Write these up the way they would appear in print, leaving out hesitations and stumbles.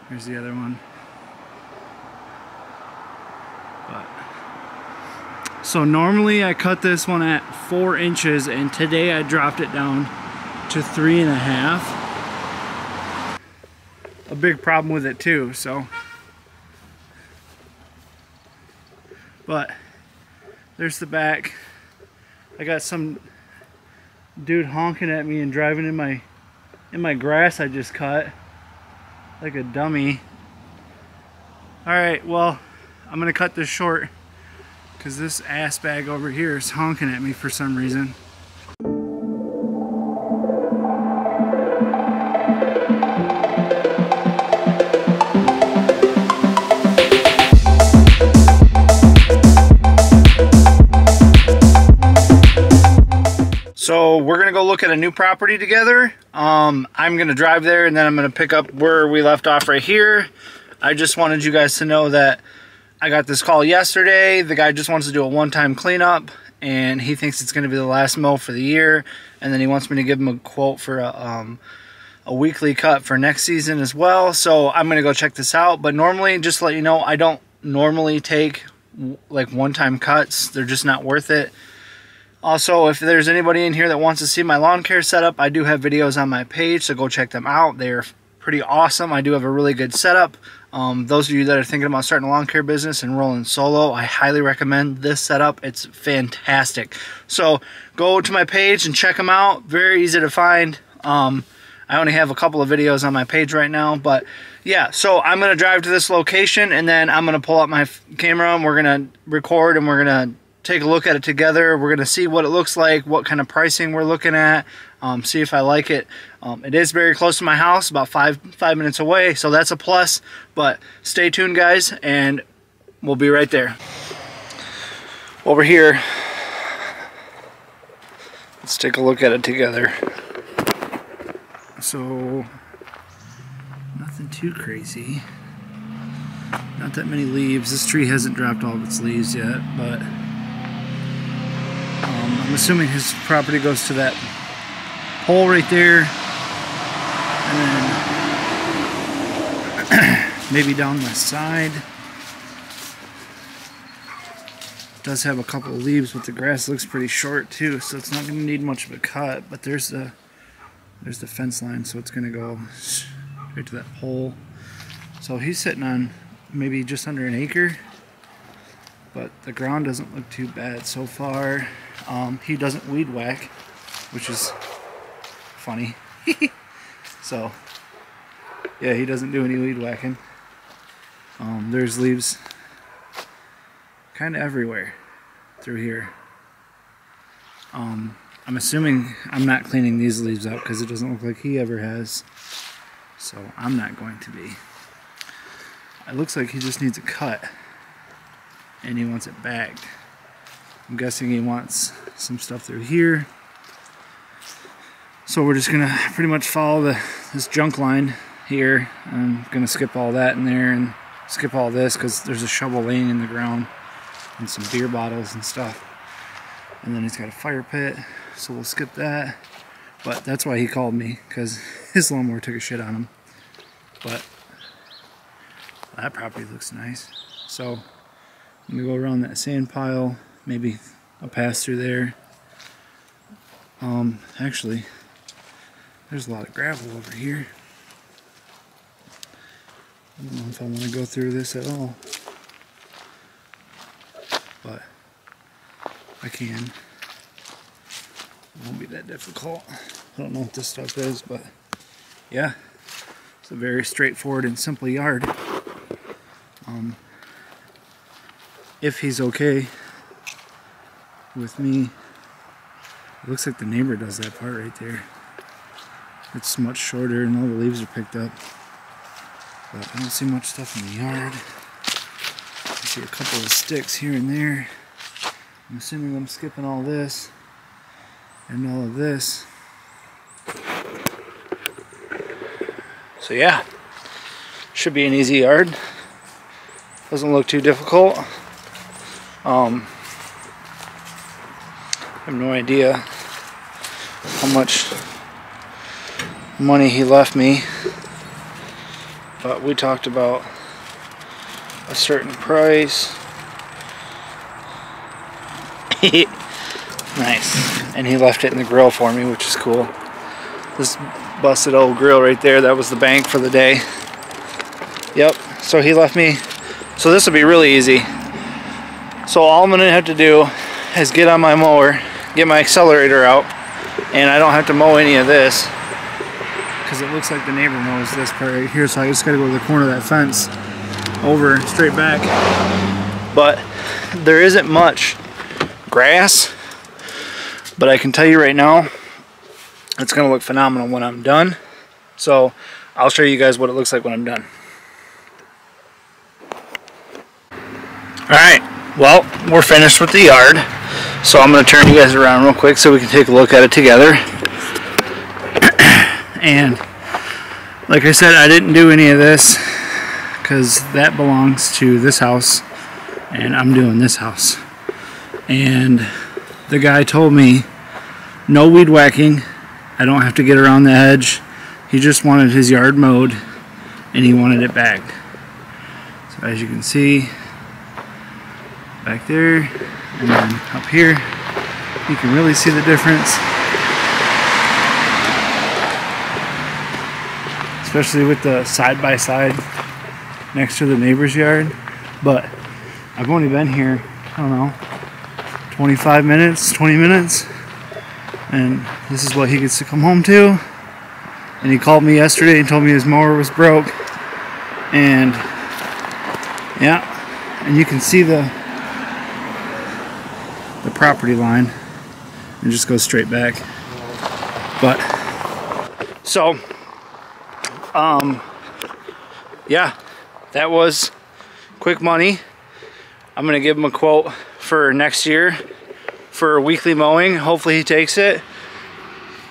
Here's the other one. So normally I cut this one at 4 inches, and today I dropped it down to 3.5. A big problem with it too, so. But there's the back. I got some dude honking at me and driving in my grass I just cut like a dummy. Alright, well, I'm gonna cut this short because this ass bag over here is honking at me for some reason. So we're gonna go look at a new property together. I'm gonna drive there and then I'm gonna pick up where we left off right here. I just wanted you guys to know that I got this call yesterday. The guy just wants to do a one-time cleanup and he thinks it's gonna be the last mow for the year, and then he wants me to give him a quote for a weekly cut for next season as well. So I'm gonna go check this out. But normally, just to let you know, I don't normally take like one-time cuts. They're just not worth it. Also, if there's anybody in here that wants to see my lawn care setup, I do have videos on my page, so go check them out. They're pretty awesome. I do have a really good setup. Those of you that are thinking about starting a lawn care business and rolling solo, I highly recommend this setup. It's fantastic. So go to my page and check them out. Very easy to find. I only have a couple of videos on my page right now, but yeah, so I'm going to drive to this location and then I'm going to pull up my camera and we're going to record and we're going to take a look at it together. We're going to see what it looks like, what kind of pricing we're looking at, see if I like it. It is very close to my house, about five minutes away, so that's a plus. But stay tuned, guys, and we'll be right there. Over here, let's take a look at it together. So, nothing too crazy. Not that many leaves. This tree hasn't dropped all of its leaves yet, but I'm assuming his property goes to that pole right there, and then maybe down the side. Does have a couple of leaves, but the grass looks pretty short too, so it's not going to need much of a cut. But there's the fence line, so it's going to go right to that pole. So he's sitting on maybe just under an acre, but the ground doesn't look too bad so far. He doesn't weed whack, which is funny. So yeah, he doesn't do any weed whacking. There's leaves kind of everywhere through here. I'm assuming I'm not cleaning these leaves up because it doesn't look like he ever has, so I'm not going to be. It looks like he just needs a cut and he wants it bagged. I'm guessing he wants some stuff through here. So we're just gonna pretty much follow this junk line here. I'm gonna skip all that in there and skip all this because there's a shovel laying in the ground and some beer bottles and stuff. And then he's got a fire pit, so we'll skip that. But that's why he called me, because his lawnmower took a shit on him. But that property looks nice. So let me go around that sand pile. Maybe I'll pass through there. Actually, there's a lot of gravel over here. I don't know if I want to go through this at all, but I can. It won't be that difficult. I don't know what this stuff is, but yeah, it's a very straightforward and simple yard. If he's okay with me. It looks like the neighbor does that part right there. It's much shorter and all the leaves are picked up. But I don't see much stuff in the yard. I see a couple of sticks here and there. I'm assuming I'm skipping all this and all of this. So yeah, should be an easy yard. Doesn't look too difficult. I have no idea how much money he left me but we talked about a certain price. Nice. And he left it in the grill for me, which is cool. This busted old grill right there, that was the bank for the day. Yep, so he left me. So this will be really easy. So all I'm gonna have to do is get on my mower, get my accelerator out, and I don't have to mow any of this because it looks like the neighbor mows this part right here, so I just gotta go to the corner of that fence, over, straight back. But there isn't much grass, but I can tell you right now, it's gonna look phenomenal when I'm done. So I'll show you guys what it looks like when I'm done. Alright, well, we're finished with the yard. So I'm gonna turn you guys around real quick so we can take a look at it together. And like I said, I didn't do any of this because that belongs to this house and I'm doing this house. And the guy told me no weed whacking, I don't have to get around the hedge. He just wanted his yard mowed and he wanted it bagged. So as you can see back there and then up here, you can really see the difference, especially with the side-by-side next to the neighbor's yard. But I've only been here, I don't know, 25 minutes, 20 minutes, and this is what he gets to come home to. And he called me yesterday and told me his mower was broke, and yeah, and you can see the property line and just goes straight back. But so yeah, that was quick money. I'm gonna give him a quote for next year for weekly mowing. Hopefully he takes it.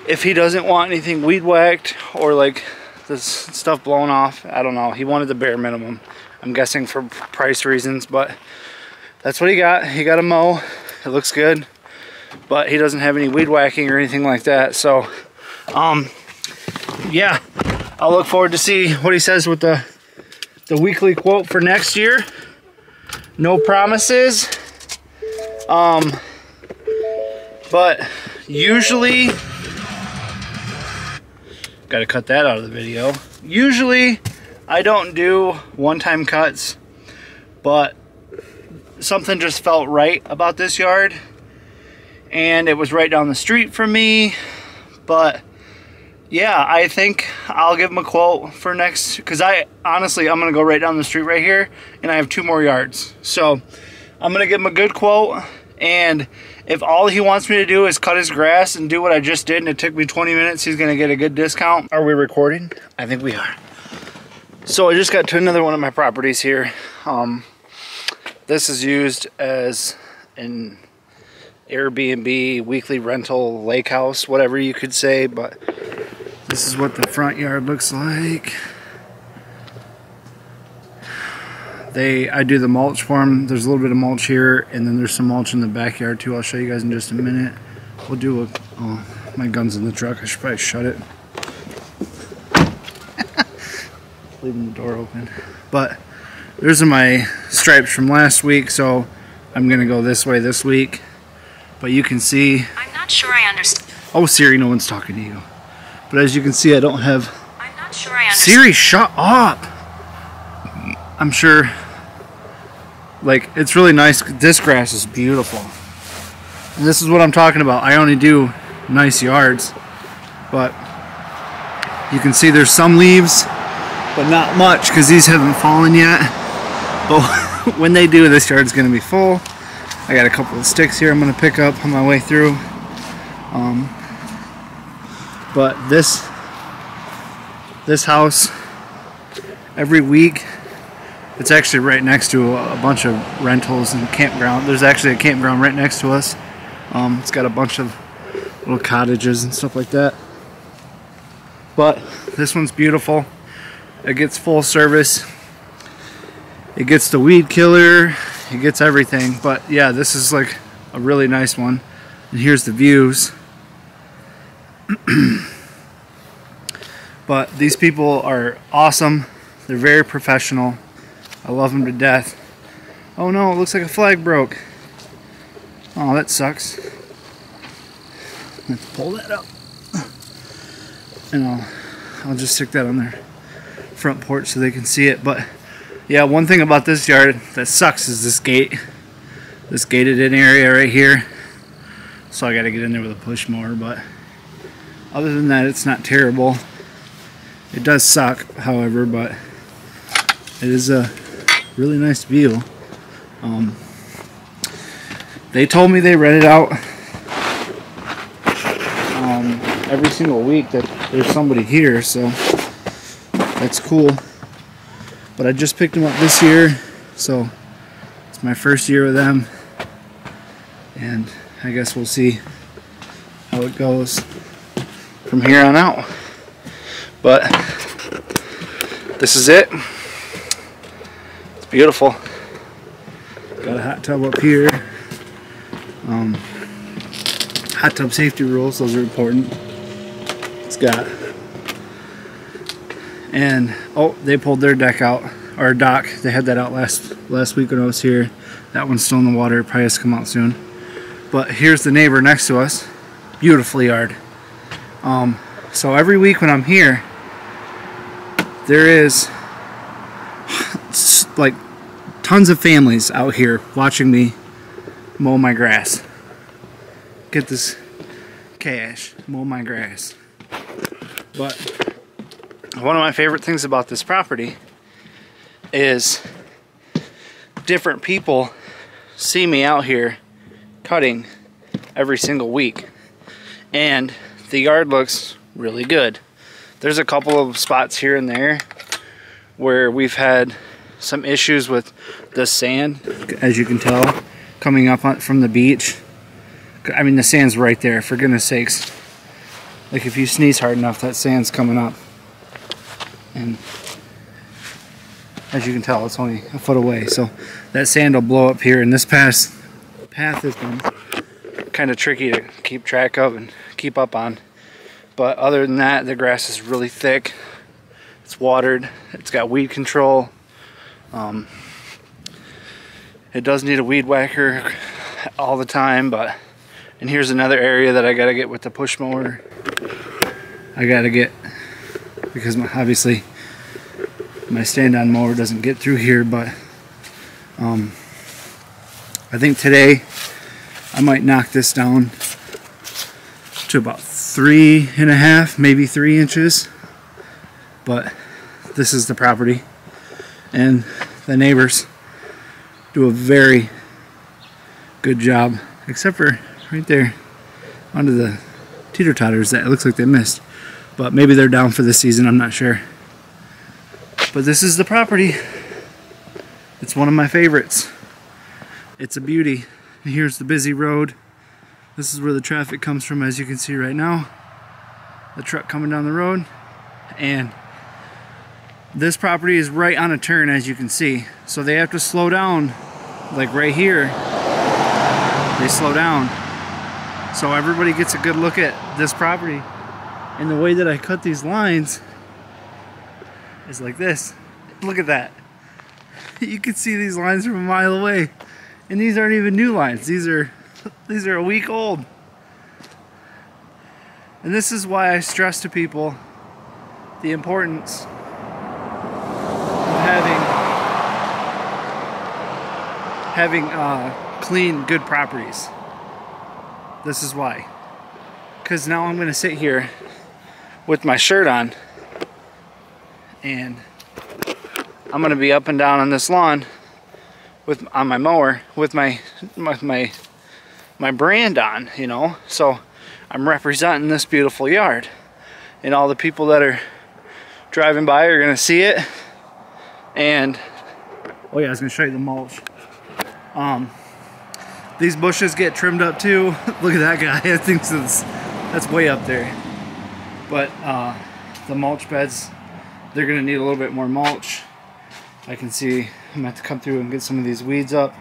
If he doesn't want anything weed whacked or like this stuff blown off, I don't know. He wanted the bare minimum, I'm guessing for price reasons, but that's what he got. He got a mow. It looks good, but he doesn't have any weed whacking or anything like that. So yeah, I'll look forward to see what he says with the weekly quote for next year. No promises, but usually, gotta cut that out of the video. Usually I don't do one-time cuts, but something just felt right about this yard, and it was right down the street from me. But yeah, I think I'll give him a quote for next, because I'm gonna go right down the street right here and I have 2 more yards. So I'm gonna give him a good quote, and if all he wants me to do is cut his grass and do what I just did and it took me 20 minutes, he's gonna get a good discount. Are we recording? I think we are. So I just got to another one of my properties here. This is used as an Airbnb, weekly rental, lake house, whatever you could say, but this is what the front yard looks like. I do the mulch for them. There's a little bit of mulch here, and then there's some mulch in the backyard too. I'll show you guys in just a minute. We'll do oh, my gun's in the truck. I should probably shut it. Leaving the door open. But there's my stripes from last week, so I'm gonna go this way this week. But you can see, I'm not sure I understand. Oh Siri, no one's talking to you. But as you can see, I don't have. I'm not sure I understand. Siri, shut up! I'm sure, like, it's really nice. This grass is beautiful. And this is what I'm talking about. I only do nice yards, but you can see there's some leaves, but not much because these haven't fallen yet. But when they do, this yard's gonna be full. I got a couple of sticks here I'm gonna pick up on my way through. But this house, every week, it's actually right next to a bunch of rentals and campground. There's actually a campground right next to us. It's got a bunch of little cottages and stuff like that. But this one's beautiful. It gets full service. It gets the weed killer. It gets everything. But yeah, this is like a really nice one. And here's the views. But these people are awesome. They're very professional. I love them to death. Oh no, it looks like a flag broke. Oh, that sucks. Let's pull that up. And I'll just stick that on their front porch so they can see it. But yeah, one thing about this yard that sucks is this gate. This gated in area right here. So I gotta get in there with a push mower, but other than that, it's not terrible. It does suck, however, but it is a really nice view. They told me they rent it out every single week that there's somebody here, so that's cool. But I just picked them up this year, so it's my first year with them, and I guess we'll see how it goes from here on out. But this is it. It's beautiful. Got a hot tub up here. Hot tub safety rules, those are important. It's got, and oh, they pulled their deck out, or dock. They had that out last week when I was here. That one's still in the water. It probably has to come out soon. But here's the neighbor next to us. Beautiful yard. So every week when I'm here, there is like tons of families out here watching me mow my grass. Get this cash, mow my grass. But one of my favorite things about this property is different people see me out here cutting every single week, and the yard looks really good. There's a couple of spots here and there where we've had some issues with the sand, as you can tell, coming up from the beach. I mean, the sand's right there, for goodness sakes. Like, if you sneeze hard enough, that sand's coming up. And as you can tell, it's only a foot away, so that sand will blow up here. And this path has been kind of tricky to keep track of and keep up on. But other than that, the grass is really thick. It's watered. It's got weed control. It does need a weed whacker all the time, but, and here's another area that I gotta get with the push mower. I gotta get, because obviously my stand-on mower doesn't get through here, but I think today I might knock this down to about 3.5, maybe 3 inches. But this is the property, and the neighbors do a very good job, except for right there onto the teeter-totters that it looks like they missed. But maybe they're down for the season, I'm not sure. But this is the property. It's one of my favorites. It's a beauty. And here's the busy road. This is where the traffic comes from, as you can see right now. The truck coming down the road. And this property is right on a turn, as you can see. So they have to slow down, like right here. They slow down. So everybody gets a good look at this property. And the way that I cut these lines is like this. Look at that. You can see these lines from a mile away. And these aren't even new lines. These are a week old. And this is why I stress to people the importance of having clean, good properties. This is why. Because now I'm going to sit here with my shirt on, and I'm going to be up and down on this lawn on my mower with my brand on, you know. So I'm representing this beautiful yard, and all the people that are driving by are going to see it. And oh yeah, I was going to show you the mulch. These bushes get trimmed up too. Look at that guy. I think that's way up there. But the mulch beds, they're going to need a little bit more mulch. I can see I'm going to have to come through and get some of these weeds up.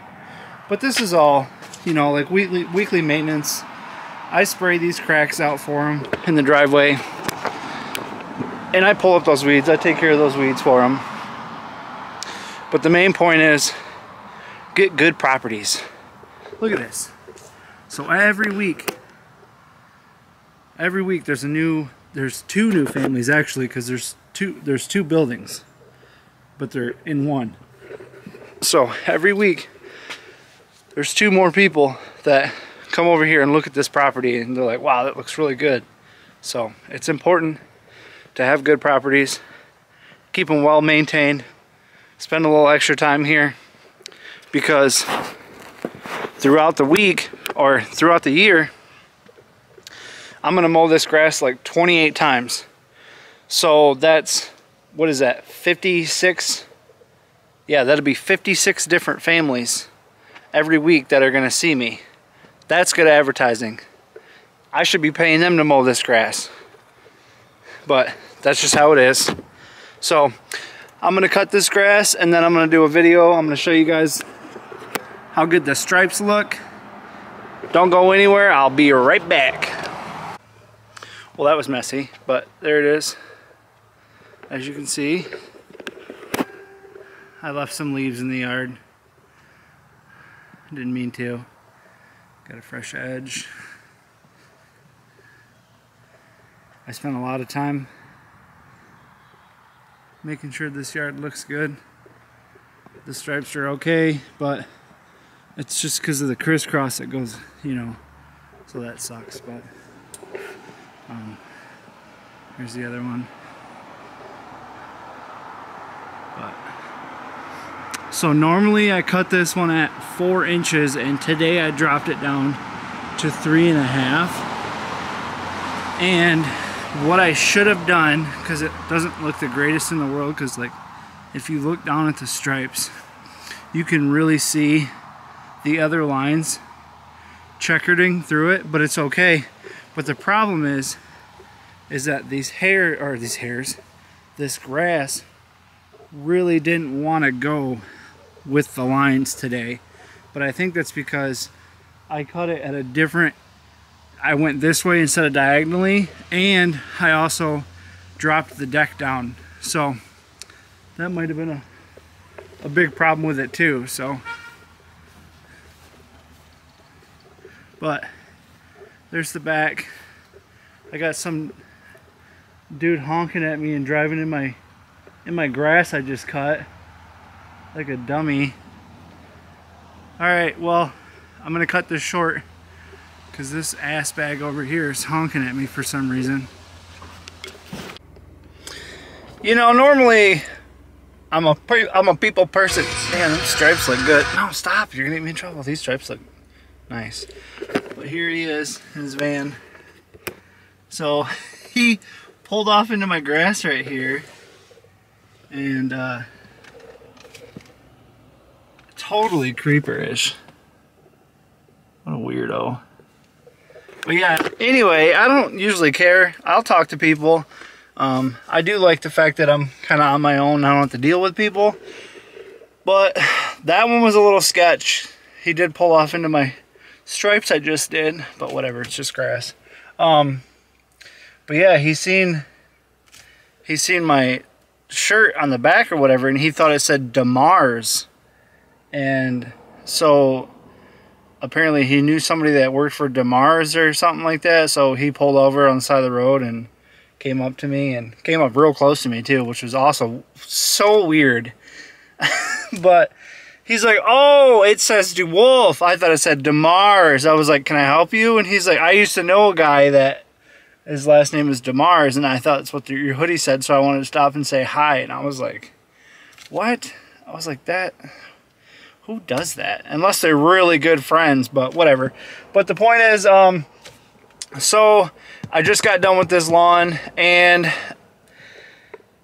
But this is all, you know, like weekly maintenance. I spray these cracks out for them in the driveway. And I pull up those weeds. I take care of those weeds for them. But the main point is get good properties. Look at this. So every week there's two new families actually, because there's two buildings, but they're in one. So every week there's two more people that come over here and look at this property and they're like, wow, that looks really good. So it's important to have good properties, keep them well maintained, spend a little extra time here, because throughout the week or throughout the year, I'm gonna mow this grass like 28 times. So that's, what is that, 56? Yeah, that'll be 56 different families every week that are gonna see me. That's good advertising. I should be paying them to mow this grass. But that's just how it is. So I'm gonna cut this grass and then I'm gonna do a video. I'm gonna show you guys how good the stripes look. Don't go anywhere, I'll be right back. Well, that was messy, but there it is. As you can see, I left some leaves in the yard. Didn't mean to. Got a fresh edge. I spent a lot of time making sure this yard looks good. The stripes are okay, but it's just because of the crisscross that goes, you know, so that sucks. But here's the other one. So normally I cut this one at 4 inches, and today I dropped it down to 3.5. And what I should have done, because it doesn't look the greatest in the world, because like if you look down at the stripes, you can really see the other lines checkerding through it, but it's okay. But the problem is that this grass really didn't want to go with the lines today. But I think that's because I cut it at a different, I went this way instead of diagonally, and I also dropped the deck down. So that might have been a big problem with it too. So, but there's the back. I got some dude honking at me and driving in my grass I just cut like a dummy. Alright, well, I'm gonna cut this short because this ass bag over here is honking at me for some reason. You know, normally I'm a people person. Man, those stripes look good. No, stop, you're gonna get me in trouble. These stripes look nice. But here he is in his van. So he pulled off into my grass right here, and totally creeper-ish. What a weirdo. But yeah, anyway, I don't usually care. I'll talk to people. I do like the fact that I'm kind of on my own. I don't have to deal with people. But that one was a little sketch. He did pull off into my stripes I just did, but whatever, it's just grass. But yeah, he's seen my shirt on the back or whatever, and he thought it said DeMars. And so apparently he knew somebody that worked for DeMars or something like that, so he pulled over on the side of the road and came up to me, and came up real close to me too, which was also so weird. But he's like, oh, it says DeWolf. I thought it said DeMars. I was like, can I help you? And he's like, I used to know a guy that his last name is DeMars, and I thought that's what your hoodie said, so I wanted to stop and say hi. And I was like, what? I was like, that... who does that? Unless they're really good friends, but whatever. But the point is, so I just got done with this lawn, and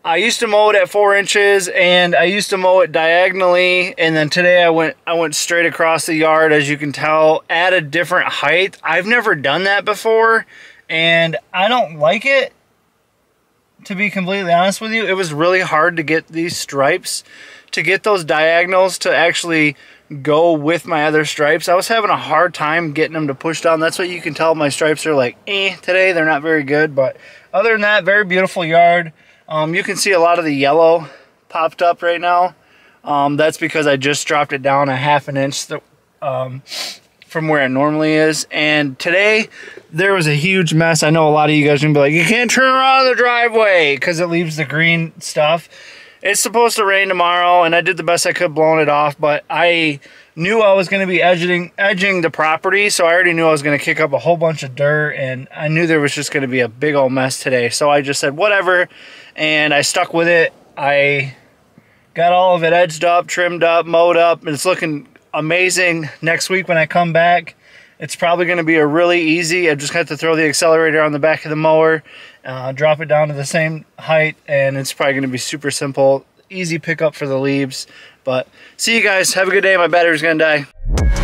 I used to mow it at 4 inches, and I used to mow it diagonally, and then today I went straight across the yard, as you can tell, at a different height. I've never done that before, and I don't like it, to be completely honest with you. It was really hard to get these stripes, to get those diagonals to actually go with my other stripes. I was having a hard time getting them to push down. That's what you can tell my stripes are like, today. They're not very good, but other than that, very beautiful yard. You can see a lot of the yellow popped up right now. That's because I just dropped it down a ½ inch from where it normally is. And today there was a huge mess. I know a lot of you guys are gonna be like, you can't turn around the driveway because it leaves the green stuff. It's supposed to rain tomorrow, and I did the best I could blowing it off, but I knew I was going to be edging the property, so I already knew I was going to kick up a whole bunch of dirt, and I knew there was just going to be a big old mess today. So I just said whatever, and I stuck with it. I got all of it edged up, trimmed up, mowed up, and it's looking amazing. Next week when I come back, it's probably going to be a really easy. I just have to throw the accelerator on the back of the mower, drop it down to the same height, and it's probably going to be super simple, easy pickup for the leaves. But see you guys. Have a good day. My battery's going to die.